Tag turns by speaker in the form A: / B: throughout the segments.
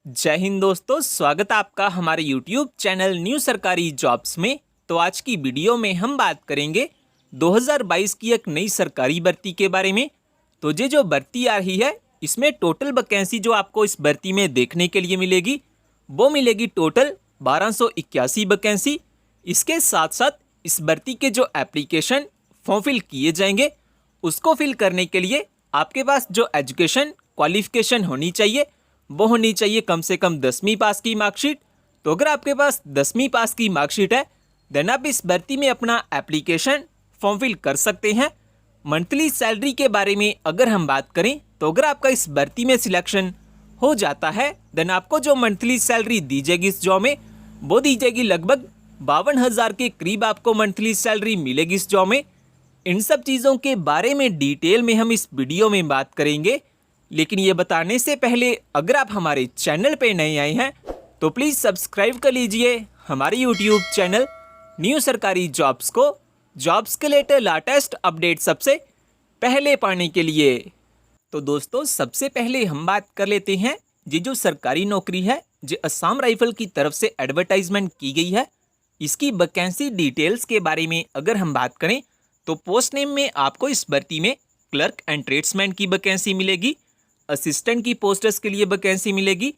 A: जय हिंद दोस्तों, स्वागत है आपका हमारे YouTube चैनल न्यू सरकारी जॉब्स में। तो आज की वीडियो में हम बात करेंगे 2022 की एक नई सरकारी भर्ती के बारे में। तो ये जो भर्ती आ रही है इसमें टोटल वैकेंसी जो आपको इस भर्ती में देखने के लिए मिलेगी वो मिलेगी टोटल 1281 वैकेंसी। इसके साथ साथ इस भर्ती के जो एप्लीकेशन फॉर्म फिल किए जाएंगे उसको फिल करने के लिए आपके पास जो एजुकेशन क्वालिफिकेशन होनी चाहिए वो होनी चाहिए कम से कम 10वीं पास की मार्कशीट। तो अगर आपके पास 10वीं पास की मार्कशीट है देन आप इस भर्ती में अपना एप्लीकेशन फॉर्म फिल कर सकते हैं। मंथली सैलरी के बारे में अगर हम बात करें तो अगर आपका इस भर्ती में सिलेक्शन हो जाता है देन आपको जो मंथली सैलरी दी जाएगी इस जॉब में वो दी जाएगी लगभग 52,000 के करीब आपको मंथली सैलरी मिलेगी इस जॉब में। इन सब चीज़ों के बारे में डिटेल में हम इस वीडियो में बात करेंगे, लेकिन ये बताने से पहले अगर आप हमारे चैनल पे नए आए हैं तो प्लीज़ सब्सक्राइब कर लीजिए हमारे यूट्यूब चैनल न्यू सरकारी जॉब्स को, जॉब्स के लेटेस्ट लेटेस्ट अपडेट सबसे पहले पाने के लिए। तो दोस्तों सबसे पहले हम बात कर लेते हैं ये जो सरकारी नौकरी है जो असम राइफल की तरफ से एडवर्टाइजमेंट की गई है इसकी वैकेंसी डिटेल्स के बारे में अगर हम बात करें तो पोस्ट नेम में आपको इस भर्ती में क्लर्क एंड ट्रेड्समैन की वैकेंसी मिलेगी, असिस्टेंट की पोस्टर्स के लिए वैकेंसी मिलेगी,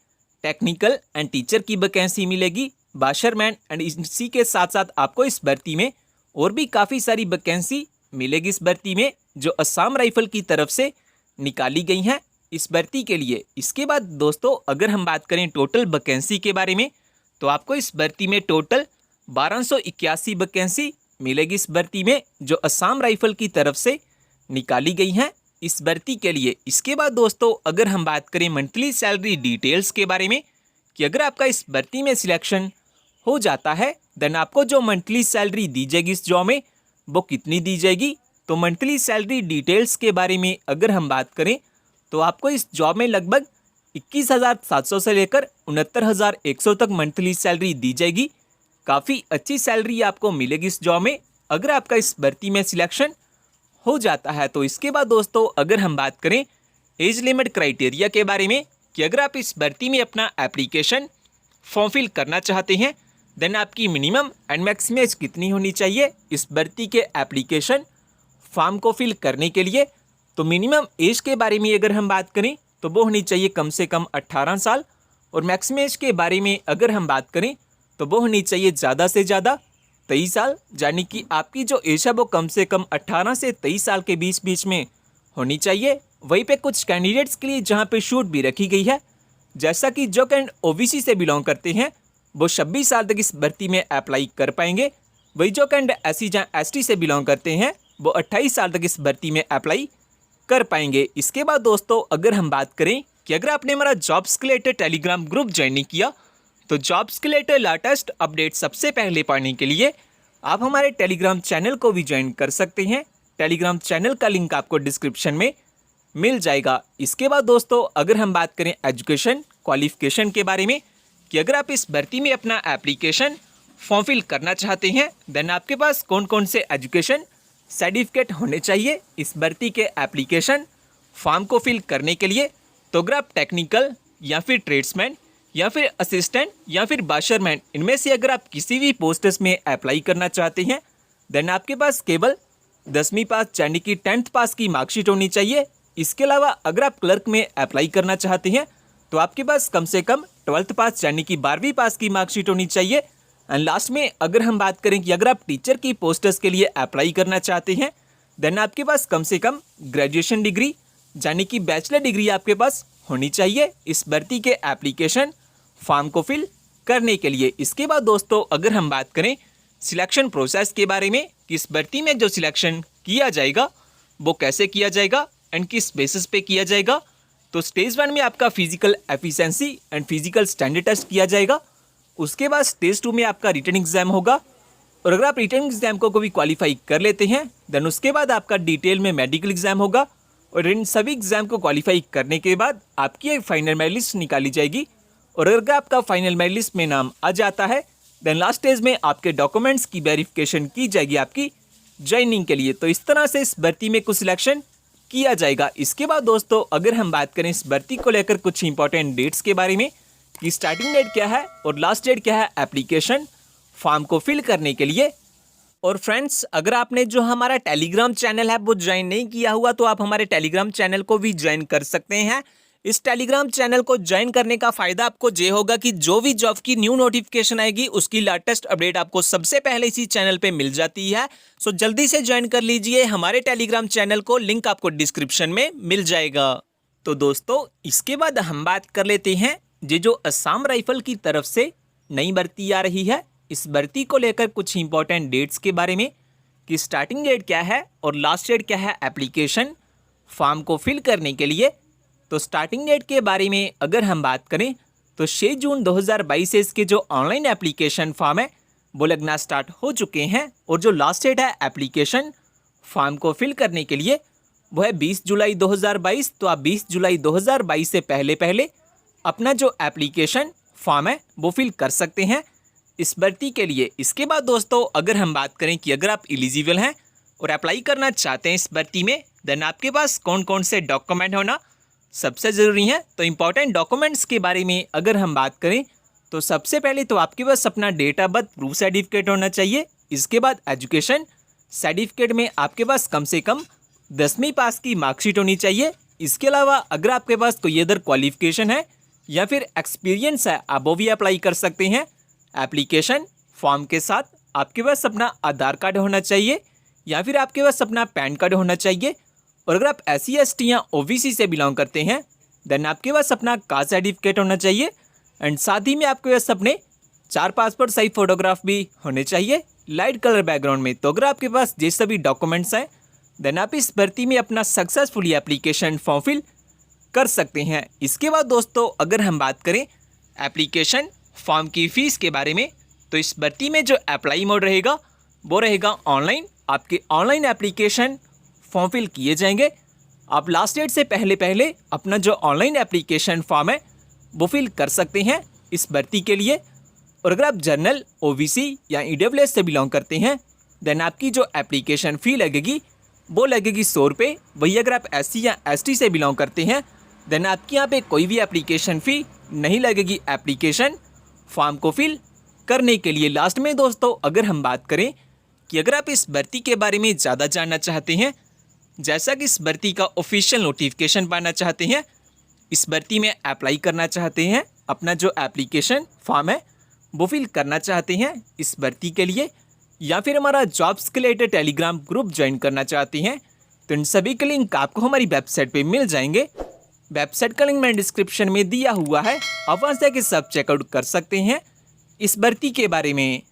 A: टेक्निकल एंड टीचर की वैकेंसी मिलेगी, बाशरमैन एंड इसी के साथ साथ आपको इस भर्ती में और भी काफ़ी सारी वैकेंसी मिलेगी इस भर्ती में जो असम राइफल की तरफ से निकाली गई हैं इस भर्ती के लिए। इसके बाद दोस्तों अगर हम बात करें टोटल वैकेंसी के बारे में तो आपको इस भर्ती में टोटल 1281 वैकेंसी मिलेगी इस भर्ती में जो असम राइफल की तरफ से निकाली गई हैं इस भर्ती के लिए। इसके बाद दोस्तों अगर हम बात करें मंथली सैलरी डिटेल्स के बारे में कि अगर आपका इस भर्ती में सिलेक्शन हो जाता है देन आपको जो मंथली सैलरी दी जाएगी इस जॉब में वो कितनी दी जाएगी। तो मंथली सैलरी डिटेल्स के बारे में अगर हम बात करें तो आपको इस जॉब में लगभग 21,700 से लेकर 69,100 तक मंथली सैलरी दी जाएगी। काफ़ी अच्छी सैलरी आपको मिलेगी इस जॉब में अगर आपका इस भर्ती में सिलेक्शन हो जाता है। तो इसके बाद दोस्तों अगर हम बात करें एज लिमिट क्राइटेरिया के बारे में कि अगर आप इस भर्ती में अपना एप्लीकेशन फॉर्म फिल करना चाहते हैं देन आपकी मिनिमम एंड मैक्सिमम एज कितनी होनी चाहिए इस भर्ती के एप्लीकेशन फॉर्म को फिल करने के लिए। तो मिनिमम एज के बारे में अगर हम बात करें तो वो होनी चाहिए कम से कम 18 साल और मैक्सिमम एज के बारे में अगर हम बात करें तो वो होनी चाहिए ज़्यादा से ज़्यादा 23 साल, यानी कि आपकी जो एज है वो कम से कम 18 से 23 साल के बीच बीच में होनी चाहिए। वहीं पे कुछ कैंडिडेट्स के लिए जहाँ पे छूट भी रखी गई है, जैसा कि जो कैंडिडेट ओबीसी से बिलोंग करते हैं वो 26 साल तक इस भर्ती में अप्लाई कर पाएंगे। वही जो कैंडिडेट एससी या एसटी से बिलोंग करते हैं वो 28 साल तक इस भर्ती में अप्लाई कर पाएंगे। इसके बाद दोस्तों अगर हम बात करें कि अगर आपने हमारा जॉब्स के लेटेस्ट टेलीग्राम ग्रुप ज्वाइन नहीं किया तो जॉब्स के लेटेस्ट लेटेस्ट अपडेट सबसे पहले पाने के लिए आप हमारे टेलीग्राम चैनल को भी ज्वाइन कर सकते हैं। टेलीग्राम चैनल का लिंक आपको डिस्क्रिप्शन में मिल जाएगा। इसके बाद दोस्तों अगर हम बात करें एजुकेशन क्वालिफिकेशन के बारे में कि अगर आप इस भर्ती में अपना एप्लीकेशन फॉर्म फिल करना चाहते हैं देन आपके पास कौन कौन से एजुकेशन सर्टिफिकेट होने चाहिए इस भर्ती के एप्लीकेशन फॉर्म को फिल करने के लिए। तो अगर आप टेक्निकल या फिर ट्रेड्समैन या फिर असिस्टेंट या फिर बाशरमैन इनमें से अगर आप किसी भी पोस्ट्स में अप्लाई करना चाहते हैं देन आपके पास केवल 10वीं पास यानी कि 10th पास की मार्कशीट होनी चाहिए। इसके अलावा अगर आप क्लर्क में अप्लाई करना चाहते हैं तो आपके पास कम से कम 12th पास यानी कि 12वीं पास की मार्कशीट होनी चाहिए। एंड लास्ट में अगर हम बात करें कि अगर आप टीचर की पोस्टर्स के लिए अप्लाई करना चाहते हैं देन आपके पास कम से कम ग्रेजुएशन डिग्री यानी कि बैचलर डिग्री आपके पास होनी चाहिए इस भर्ती के एप्लीकेशन फॉर्म को फिल करने के लिए। इसके बाद दोस्तों अगर हम बात करें सिलेक्शन प्रोसेस के बारे में कि इस भर्ती में जो सिलेक्शन किया जाएगा वो कैसे किया जाएगा एंड किस बेसिस पे किया जाएगा। तो स्टेज 1 में आपका physical efficiency and physical standard test किया जाएगा। उसके बाद स्टेज 2 में आपका रिटन एग्जाम होगा और अगर आप रिटन एग्जाम को भी क्वालिफाई कर लेते हैं देन उसके बाद आपका डिटेल में मेडिकल एग्जाम होगा और इन सभी एग्जाम को क्वालिफाई करने के बाद आपकी एक फाइनल मेरिट लिस्ट निकाली जाएगी और अगर आपका फाइनल मेरिट लिस्ट में नाम आ जाता है देन लास्ट स्टेज में आपके डॉक्यूमेंट्स की वेरिफिकेशन की जाएगी आपकी ज्वाइनिंग के लिए। तो इस तरह से इस भर्ती में कुछ सिलेक्शन किया जाएगा। इसके बाद दोस्तों अगर हम बात करें इस भर्ती को लेकर कुछ इंपॉर्टेंट डेट्स के बारे में कि स्टार्टिंग डेट क्या है और लास्ट डेट क्या है एप्लीकेशन फॉर्म को फिल करने के लिए। और फ्रेंड्स, अगर आपने जो हमारा टेलीग्राम चैनल है वो ज्वाइन नहीं किया हुआ तो आप हमारे टेलीग्राम चैनल को भी ज्वाइन कर सकते हैं। इस टेलीग्राम चैनल को ज्वाइन करने का फ़ायदा आपको ये होगा कि जो भी जॉब की न्यू नोटिफिकेशन आएगी उसकी लेटेस्ट अपडेट आपको सबसे पहले इसी चैनल पे मिल जाती है। सो जल्दी से ज्वाइन कर लीजिए हमारे टेलीग्राम चैनल को, लिंक आपको डिस्क्रिप्शन में मिल जाएगा। तो दोस्तों, इसके बाद हम बात कर लेते हैं ये जो असम राइफल की तरफ से नई भर्ती आ रही है, इस भर्ती को लेकर कुछ इंपॉर्टेंट डेट्स के बारे में कि स्टार्टिंग डेट क्या है और लास्ट डेट क्या है एप्लीकेशन फॉर्म को फिल करने के लिए। तो स्टार्टिंग डेट के बारे में अगर हम बात करें तो 6 जून 2022 से इसके जो ऑनलाइन एप्लीकेशन फॉर्म है वो लगना स्टार्ट हो चुके हैं और जो लास्ट डेट है एप्लीकेशन फॉर्म को फिल करने के लिए वो है 20 जुलाई 2022। तो आप 20 जुलाई 2022 से पहले पहले अपना जो एप्लीकेशन फॉर्म है वो फिल कर सकते हैं इस भर्ती के लिए। इसके बाद दोस्तों, अगर हम बात करें कि अगर आप एलिजिबल हैं और अप्लाई करना चाहते हैं इस भर्ती में, देन आपके पास कौन कौन से डॉक्यूमेंट होना सबसे ज़रूरी है। तो इम्पॉर्टेंट डॉक्यूमेंट्स के बारे में अगर हम बात करें तो सबसे पहले तो आपके पास अपना date of birth proof certificate होना चाहिए। इसके बाद एजुकेशन सर्टिफिकेट में आपके पास कम से कम 10वीं पास की मार्कशीट होनी चाहिए। इसके अलावा अगर आपके पास कोई अदर क्वालिफिकेशन है या फिर एक्सपीरियंस है, आप वो भी अप्लाई कर सकते हैं। एप्लीकेशन फॉर्म के साथ आपके पास अपना आधार कार्ड होना चाहिए या फिर आपके पास अपना पैन कार्ड होना चाहिए। और अगर आप SC ST या OBC से बिलोंग करते हैं देन आपके पास अपना कास्ट सर्टिफिकेट होना चाहिए एंड साथ ही में आपके पास अपने 4 पासपोर्ट साइज फोटोग्राफ भी होने चाहिए लाइट कलर बैकग्राउंड में। तो अगर आपके पास ये सभी डॉक्यूमेंट्स हैं देन आप इस भर्ती में अपना सक्सेसफुली एप्लीकेशन फॉर्म फिल कर सकते हैं। इसके बाद दोस्तों, अगर हम बात करें एप्लीकेशन फॉर्म की फ़ीस के बारे में, तो इस भर्ती में जो अप्लाई मोड रहेगा वो रहेगा ऑनलाइन। आपके ऑनलाइन एप्लीकेशन फॉर्म फिल किए जाएंगे। आप लास्ट डेट से पहले पहले अपना जो ऑनलाइन एप्लीकेशन फॉर्म है वो फिल कर सकते हैं इस भर्ती के लिए। और अगर आप जनरल OBC या EWS से बिलोंग करते हैं देन आपकी जो एप्लीकेशन फ़ी लगेगी वो लगेगी 100 रुपये। वही अगर आप SC या ST से बिलोंग करते हैं देन आपके यहाँ पे कोई भी एप्लीकेशन फ़ी नहीं लगेगी एप्लीकेशन फॉर्म को फिल करने के लिए। लास्ट में दोस्तों, अगर हम बात करें कि अगर आप इस भर्ती के बारे में ज़्यादा जानना चाहते हैं, जैसा कि इस भर्ती का ऑफिशियल नोटिफिकेशन पाना चाहते हैं, इस भर्ती में अप्लाई करना चाहते हैं, अपना जो एप्लीकेशन फॉर्म है वो फिल करना चाहते हैं इस भर्ती के लिए, या फिर हमारा जॉब्स के रिलेटेड टेलीग्राम ग्रुप ज्वाइन करना चाहते हैं, तो इन सभी के लिंक आपको हमारी वेबसाइट पे मिल जाएंगे। वेबसाइट का लिंक मैंने डिस्क्रिप्शन में दिया हुआ है, आप वहाँ से सब चेकआउट कर सकते हैं इस भर्ती के बारे में।